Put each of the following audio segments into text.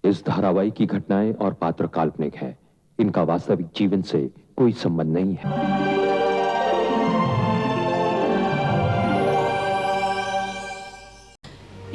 इस धारावाहिक की घटनाएं और पात्र काल्पनिक है। इनका वास्तविक जीवन से कोई संबंध नहीं है।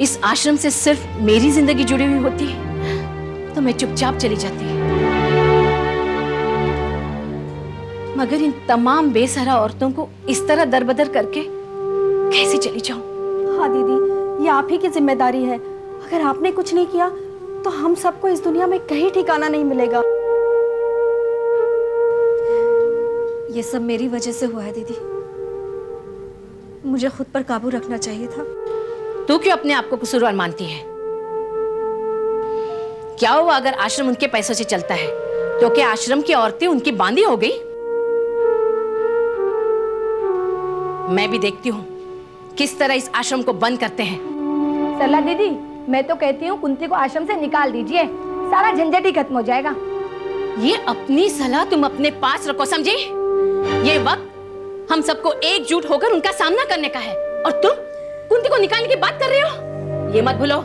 इस आश्रम से सिर्फ मेरी जिंदगी जुड़ी हुई होती तो मैं चुपचाप चली जाती, मगर इन तमाम बेसहारा औरतों को इस तरह दरबदर करके कैसे चली जाऊं? हाँ दीदी, ये आप ही की जिम्मेदारी है। अगर आपने कुछ नहीं किया तो हम सबको इस दुनिया में कहीं ठिकाना नहीं मिलेगा। ये सब मेरी वजह से हुआ है दीदी। मुझे खुद पर काबू रखना चाहिए था। तू क्यों अपने आप को कसूरवार मानती है? क्या हुआ अगर आश्रम उनके पैसों से चलता है तो क्या आश्रम की औरतें उनकी बांदी हो गई? मैं भी देखती हूँ किस तरह इस आश्रम को बंद करते हैं। सरला दीदी, मैं तो कहती हूँ कुंती को आश्रम से निकाल दीजिए, सारा झंझट ही खत्म हो जाएगा। ये अपनी सलाह तुम अपने पास रखो, समझी? ये वक्त हम सबको एकजुट होकर उनका सामना करने का है, और तुम कुंती को निकालने की बात कर रहे हो। ये मत भूलो,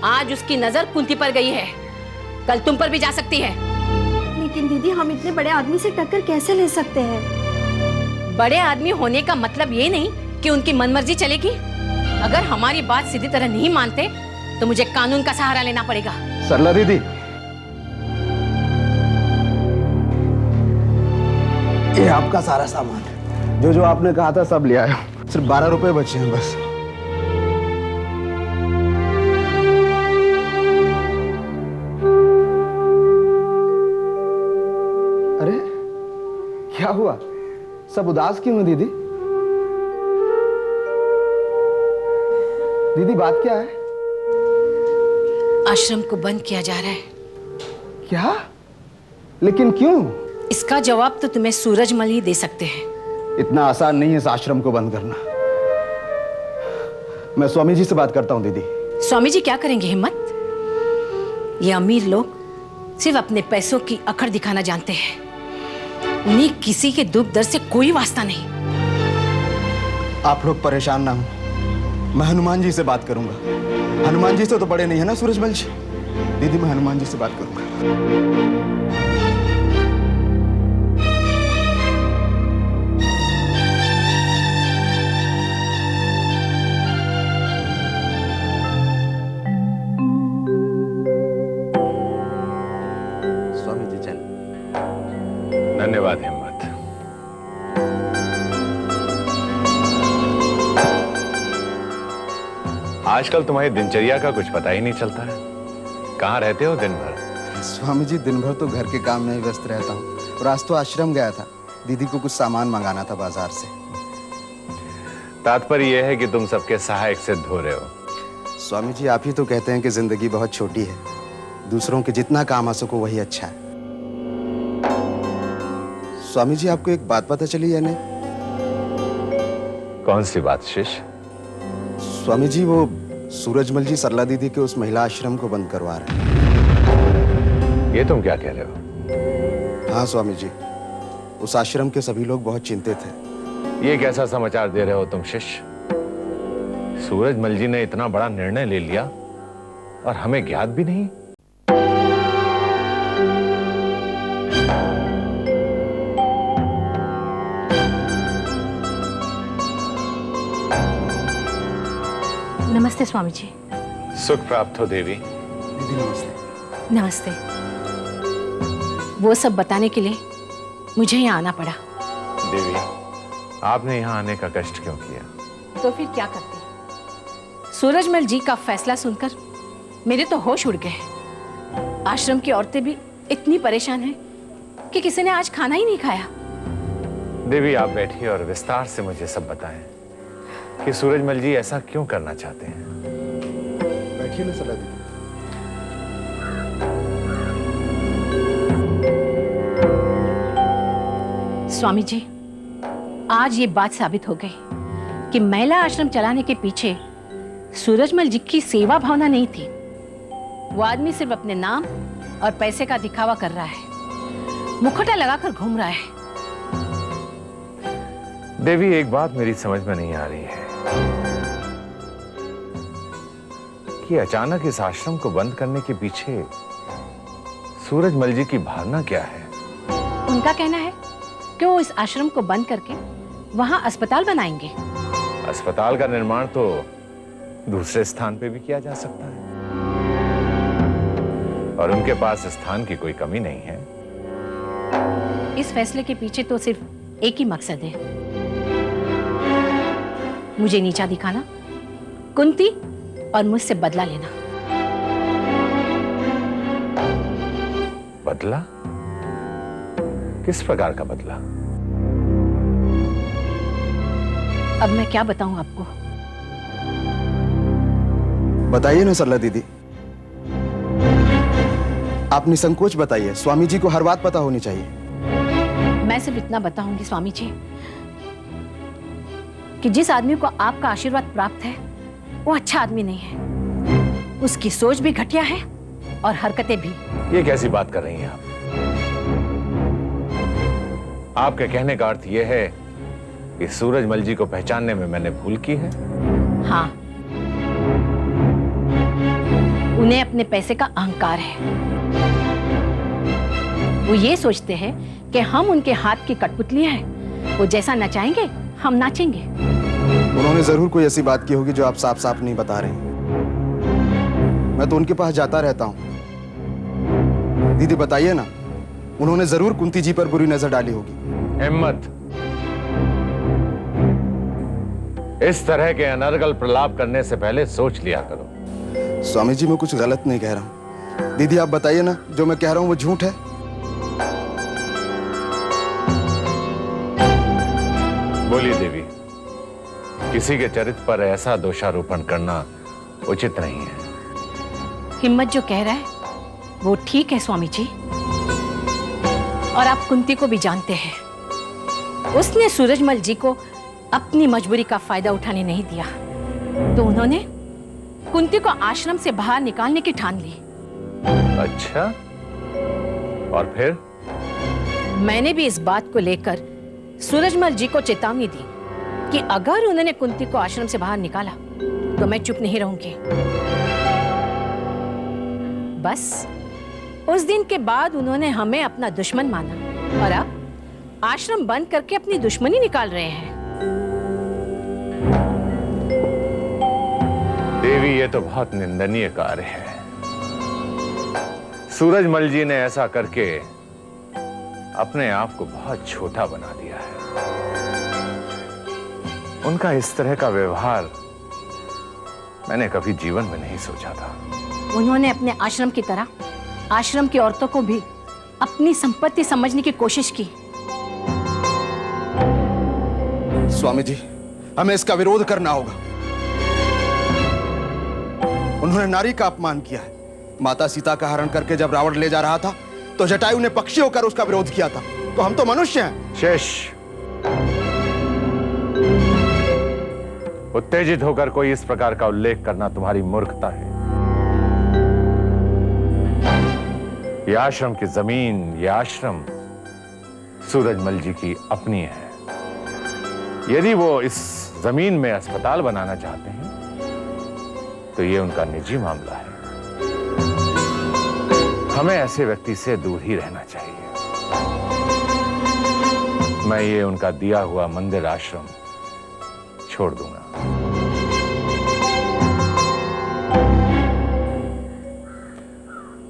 आज उसकी नजर कुंती पर गई है, कल तुम पर भी जा सकती है। लेकिन दीदी, हम इतने बड़े आदमी से टक्कर कैसे ले सकते हैं? बड़े आदमी होने का मतलब ये नहीं कि उनकी मनमर्जी चलेगी। अगर हमारी बात सीधी तरह नहीं मानते तो मुझे कानून का सहारा लेना पड़ेगा। सरला दीदी, ये आपका सारा सामान, जो आपने कहा था सब ले आया। सिर्फ 12 रुपए बचे हैं बस। अरे क्या हुआ, सब उदास क्यों है दीदी? दीदी बात क्या है? आश्रम को बंद किया जा रहा है। क्या? लेकिन क्यों? इसका जवाब तो तुम्हें सूरजमल ही दे सकते हैं। इतना आसान नहीं है इस आश्रम को बंद करना। मैं स्वामी जी से बात करता हूं दीदी। स्वामी जी क्या करेंगे हिम्मत? ये अमीर लोग सिर्फ अपने पैसों की अकड़ दिखाना जानते हैं। उन्हें किसी के दुख दर्द से कोई वास्ता नहीं। आप लोग परेशान ना हो, मैं हनुमान जी से बात करूंगा। हनुमान जी से तो बड़े नहीं है ना सूरजमल जी? दीदी, मैं हनुमान जी से बात करूंगा। स्वामी जी चल। धन्यवाद हिम्मत। आजकल तुम्हारी दिनचर्या का कुछ पता ही नहीं चलता है। कहाँ रहते हो दिन भर? स्वामी जी, दिन भर तो घर के काम में ही व्यस्त रहता हूँ, और आज तो आश्रम गया था। दीदी को कुछ सामान मंगाना था बाजार से। तात्पर्य यह है कि तुम सबके सहायक सिद्ध हो रहे हो। स्वामी जी, आप ही तो कहते हैं कि जिंदगी बहुत छोटी है, दूसरों के जितना काम आ सको वही अच्छा है। स्वामी जी, आपको एक बात पता चली या नहीं? कौन सी बात शिष्य? स्वामी जी, वो सूरजमल जी सरला दीदी के उस महिला आश्रम को बंद करवा रहे हैं। ये तुम क्या कह रहे हो? हाँ स्वामी जी, उस आश्रम के सभी लोग बहुत चिंतित हैं। ये कैसा समाचार दे रहे हो तुम शिष्य? सूरजमल जी ने इतना बड़ा निर्णय ले लिया और हमें ज्ञात भी नहीं। नमस्ते स्वामी जी। सुख प्राप्त हो देवी। दीदी नमस्ते। नमस्ते। वो सब बताने के लिए मुझे यहाँ आना पड़ा। देवी, आपने यहाँ आने का कष्ट क्यों किया? तो फिर क्या करती? सूरजमल जी का फैसला सुनकर मेरे तो होश उड़ गए। आश्रम की औरतें भी इतनी परेशान हैं कि किसी ने आज खाना ही नहीं खाया। देवी, आप बैठिए और विस्तार से मुझे सब बताएं कि सूरजमल जी ऐसा क्यों करना चाहते हैं। बैठिए ना सरला दीदी। स्वामी जी, आज ये बात साबित हो गई कि महिला आश्रम चलाने के पीछे सूरजमल जी की सेवा भावना नहीं थी। वो आदमी सिर्फ अपने नाम और पैसे का दिखावा कर रहा है, मुखौटा लगाकर घूम रहा है। देवी, एक बात मेरी समझ में नहीं आ रही है। कि अचानक इस आश्रम को बंद करने के पीछे सूरजमल जी की भावना क्या है? उनका कहना है कि वो इस आश्रम को बंद करके वहां अस्पताल बनाएंगे। अस्पताल का निर्माण तो दूसरे स्थान पे भी किया जा सकता है और उनके पास स्थान की कोई कमी नहीं है। इस फैसले के पीछे तो सिर्फ एक ही मकसद है, मुझे नीचा दिखाना, कुंती और मुझसे बदला लेना। बदला? किस प्रकार का बदला? अब मैं क्या बताऊं आपको? बताइए ना सरला दीदी, आप निसंकोच बताइए। स्वामी जी को हर बात पता होनी चाहिए। मैं सिर्फ इतना बताऊंगी स्वामी जी कि जिस आदमी को आपका आशीर्वाद प्राप्त है वो अच्छा आदमी नहीं है, उसकी सोच भी घटिया है और हरकतें भी। ये कैसी बात कर रही हैं आप? आपके कहने का अर्थ यह है कि सूरजमल जी को पहचानने में मैंने भूल की है? हाँ, उन्हें अपने पैसे का अहंकार है। वो ये सोचते हैं कि हम उनके हाथ की कठपुतलियां हैं, वो जैसा नचाएंगे हम नाचेंगे। उन्होंने जरूर कोई ऐसी बात की होगी जो आप साफ साफ नहीं बता रही। मैं तो उनके पास जाता रहता हूँ। दीदी बताइए ना, उन्होंने जरूर कुंती जी पर बुरी नजर डाली होगी। हिम्मत, इस तरह के अनर्गल प्रलाप करने से पहले सोच लिया करो। स्वामी जी मैं कुछ गलत नहीं कह रहा हूँ। दीदी आप बताइए ना, जो मैं कह रहा हूँ वो झूठ है? बोलिए देवी, किसी के चरित्र पर ऐसा दोषारोपण करना उचित नहीं है। हिम्मत जो कह रहा है वो ठीक है स्वामी जी, और आप कुंती को भी जानते हैं। उसने सूरजमल जी को अपनी मजबूरी का फायदा उठाने नहीं दिया, तो उन्होंने कुंती को आश्रम से बाहर निकालने की ठान ली। अच्छा, और फिर? मैंने भी इस बात को लेकर सूरजमल जी को चेतावनी दी कि अगर उन्होंने कुंती को आश्रम से बाहर निकाला तो मैं चुप नहीं रहूंगी। बस उस दिन के बाद उन्होंने हमें अपना दुश्मन माना और अब आश्रम बंद करके अपनी दुश्मनी निकाल रहे हैं। देवी, ये तो बहुत निंदनीय कार्य है। सूरजमल जी ने ऐसा करके अपने आप को बहुत छोटा बना दिया है। उनका इस तरह का व्यवहार मैंने कभी जीवन में नहीं सोचा था। उन्होंने अपने आश्रम की तरह आश्रम की औरतों को भी अपनी संपत्ति समझने की कोशिश की। स्वामी जी, हमें इसका विरोध करना होगा। उन्होंने नारी का अपमान किया है। माता सीता का हरण करके जब रावण ले जा रहा था तो जटायु ने पक्षी होकर उसका विरोध किया था। तो हम तो मनुष्य हैं। शेष, उत्तेजित होकर कोई इस प्रकार का उल्लेख करना तुम्हारी मूर्खता है। यह आश्रम की जमीन, यह आश्रम सूरजमल जी की अपनी है। यदि वो इस जमीन में अस्पताल बनाना चाहते हैं तो यह उनका निजी मामला है। हमें ऐसे व्यक्ति से दूर ही रहना चाहिए। मैं ये उनका दिया हुआ मंदिर आश्रम छोड़ दूंगा।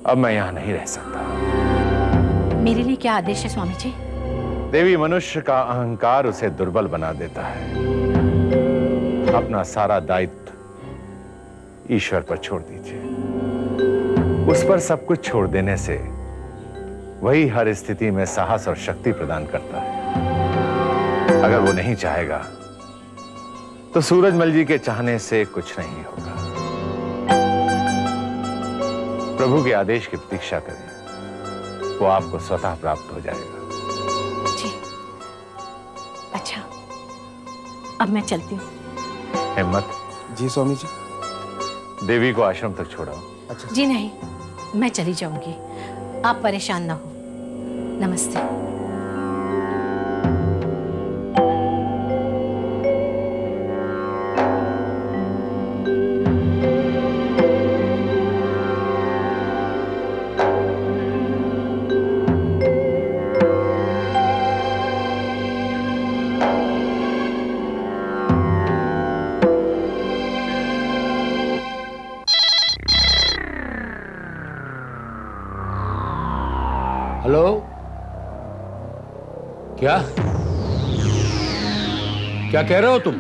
अब मैं यहां नहीं रह सकता। मेरे लिए क्या आदेश है स्वामी जी? देवी, मनुष्य का अहंकार उसे दुर्बल बना देता है। अपना सारा दायित्व ईश्वर पर छोड़ दीजिए। उस पर सब कुछ छोड़ देने से वही हर स्थिति में साहस और शक्ति प्रदान करता है। अगर वो नहीं चाहेगा तो सूरजमल जी के चाहने से कुछ नहीं होगा। प्रभु के आदेश की प्रतीक्षा करें, वो आपको स्वतः प्राप्त हो जाएगा। जी, अच्छा, अब मैं चलती हूँ। हिम्मत। जी स्वामी जी। देवी को आश्रम तक छोड़ाओ। अच्छा जी नहीं, मैं चली जाऊंगी, आप परेशान ना हो। नमस्ते। हेलो, क्या क्या कह रहे हो तुम?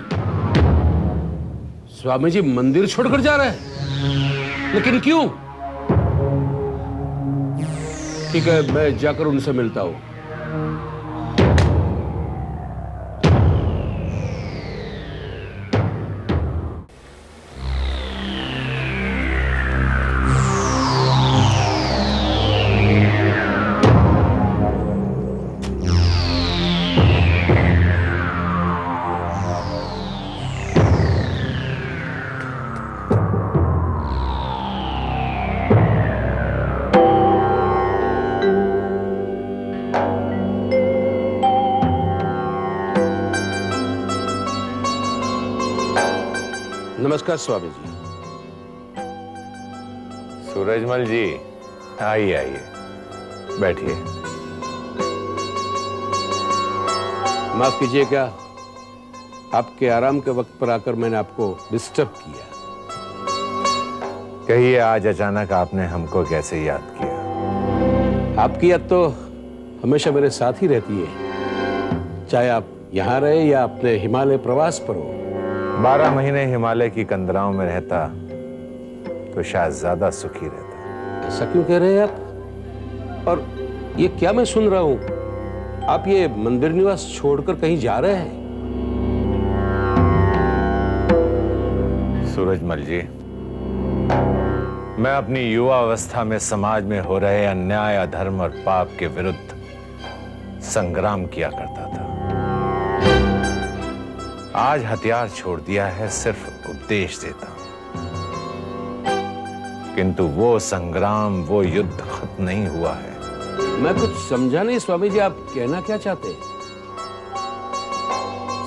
स्वामी जी मंदिर छोड़कर जा रहे हैं, लेकिन क्यों? ठीक है, मैं जाकर उनसे मिलता हूं। नमस्कार स्वामी जी। सूरजमल जी, आइए आइए, बैठिए। माफ कीजिएगा, आपके आराम के वक्त पर आकर मैंने आपको डिस्टर्ब किया। कहिए, आज अचानक आपने हमको कैसे याद किया? आपकी याद तो हमेशा मेरे साथ ही रहती है, चाहे आप यहाँ रहे या अपने हिमालय प्रवास पर हो। 12 महीने हिमालय की कंदराओं में रहता तो शायद ज्यादा सुखी रहता। ऐसा क्यों कह रहे हैं आप? और ये क्या मैं सुन रहा हूं, आप ये मंदिर निवास छोड़कर कहीं जा रहे हैं? सूरजमल जी, मैं अपनी युवा अवस्था में समाज में हो रहे अन्याय, अधर्म और पाप के विरुद्ध संग्राम किया करता था। आज हथियार छोड़ दिया है, सिर्फ उपदेश देता हूं। किंतु वो संग्राम, वो युद्ध खत्म नहीं हुआ है। मैं कुछ समझा नहीं स्वामी जी, आप कहना क्या चाहते हैं?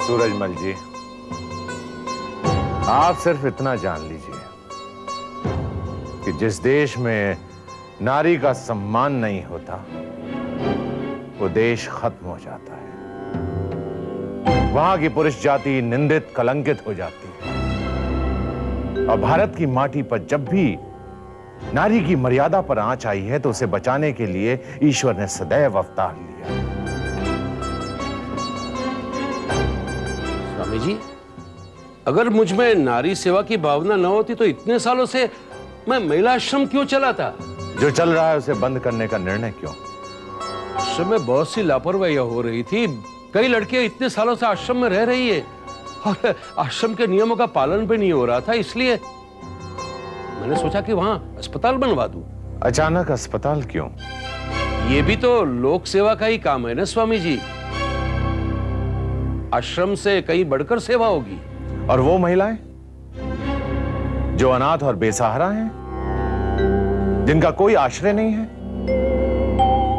सूरजमल जी, आप सिर्फ इतना जान लीजिए कि जिस देश में नारी का सम्मान नहीं होता, वो देश खत्म हो जाता है। वहां की पुरुष जाति निंदित, कलंकित हो जाती है। और भारत की माटी पर जब भी नारी की मर्यादा पर आंच आई है, तो उसे बचाने के लिए ईश्वर ने सदैव अवतार लिया। स्वामी जी, अगर मुझ में नारी सेवा की भावना न होती तो इतने सालों से मैं महिला आश्रम क्यों चलाता? जो चल रहा है उसे बंद करने का निर्णय क्यों? आश्रम में बहुत सी लापरवाहियां हो रही थी। कई लड़कियां इतने सालों से आश्रम में रह रही है और आश्रम के नियमों का पालन भी नहीं हो रहा था, इसलिए मैंने सोचा कि वहां अस्पताल बनवा दूं। अचानक अस्पताल क्यों? ये भी तो लोक सेवा का ही काम है ना स्वामी जी। आश्रम से कहीं बढ़कर सेवा होगी। और वो महिलाएं जो अनाथ और बेसहारा हैं, जिनका कोई आश्रय नहीं है,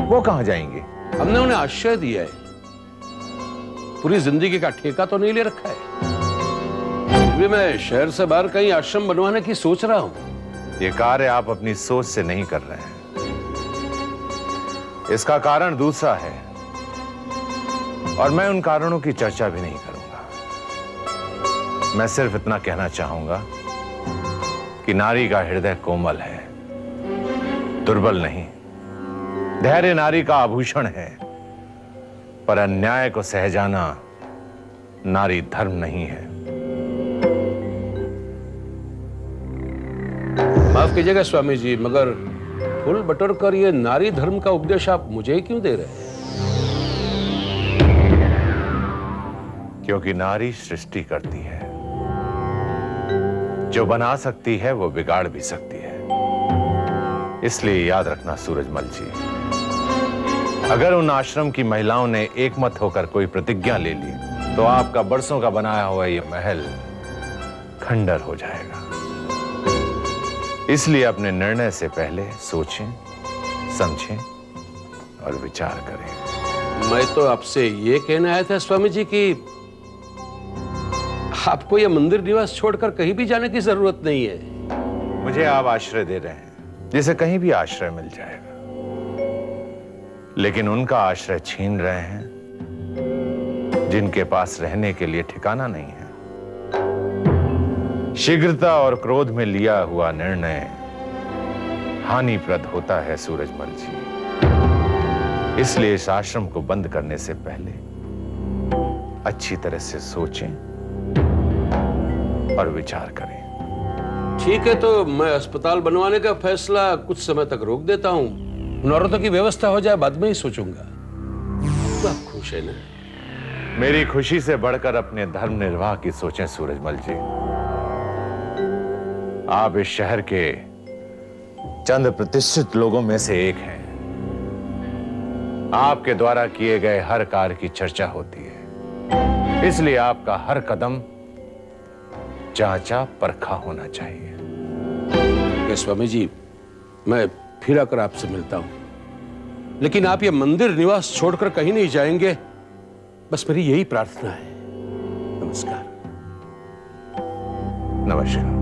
वो कहां जाएंगे? हमने उन्हें आश्रय दिया है, पूरी जिंदगी का ठेका तो नहीं ले रखा है। फिर भी मैं शहर से बाहर कहीं आश्रम बनवाने की सोच रहा हूं। ये कार्य आप अपनी सोच से नहीं कर रहे हैं, इसका कारण दूसरा है, और मैं उन कारणों की चर्चा भी नहीं करूंगा। मैं सिर्फ इतना कहना चाहूंगा कि नारी का हृदय कोमल है, दुर्बल नहीं। धैर्य नारी का आभूषण है, पर अन्याय को सह जाना नारी धर्म नहीं है। माफ कीजिएगा स्वामी जी, मगर फूल बटोर कर ये नारी धर्म का उपदेश आप मुझे ही क्यों दे रहे हैं? क्योंकि नारी सृष्टि करती है, जो बना सकती है वो बिगाड़ भी सकती है। इसलिए याद रखना सूरजमल जी, अगर उन आश्रम की महिलाओं ने एकमत होकर कोई प्रतिज्ञा ले ली, तो आपका बरसों का बनाया हुआ ये महल खंडर हो जाएगा। इसलिए अपने निर्णय से पहले सोचें, समझें और विचार करें। मैं तो आपसे ये कहना आया था स्वामी जी कि आपको ये मंदिर निवास छोड़कर कहीं भी जाने की जरूरत नहीं है। मुझे आप आश्रय दे रहे हैं, जिसे कहीं भी आश्रय मिल जाएगा, लेकिन उनका आश्रय छीन रहे हैं जिनके पास रहने के लिए ठिकाना नहीं है। शीघ्रता और क्रोध में लिया हुआ निर्णय हानिप्रद होता है सूरजमल जी। इसलिए इस आश्रम को बंद करने से पहले अच्छी तरह से सोचें और विचार करें। ठीक है, तो मैं अस्पताल बनवाने का फैसला कुछ समय तक रोक देता हूं। औरतों की व्यवस्था हो जाए बाद में ही सोचूंगा। आप खुश है ना? मेरी खुशी से बढ़कर अपने धर्म निर्वाह की सोचें सूरजमल जी। आप इस शहर के चंद प्रतिष्ठित लोगों में से एक हैं। आपके द्वारा किए गए हर कार्य की चर्चा होती है, इसलिए आपका हर कदम जांचा परखा होना चाहिए। स्वामी जी, मैं फिर आकर आपसे मिलता हूं, लेकिन आप ये मंदिर निवास छोड़कर कहीं नहीं जाएंगे, बस मेरी यही प्रार्थना है। नमस्कार। नमस्कार।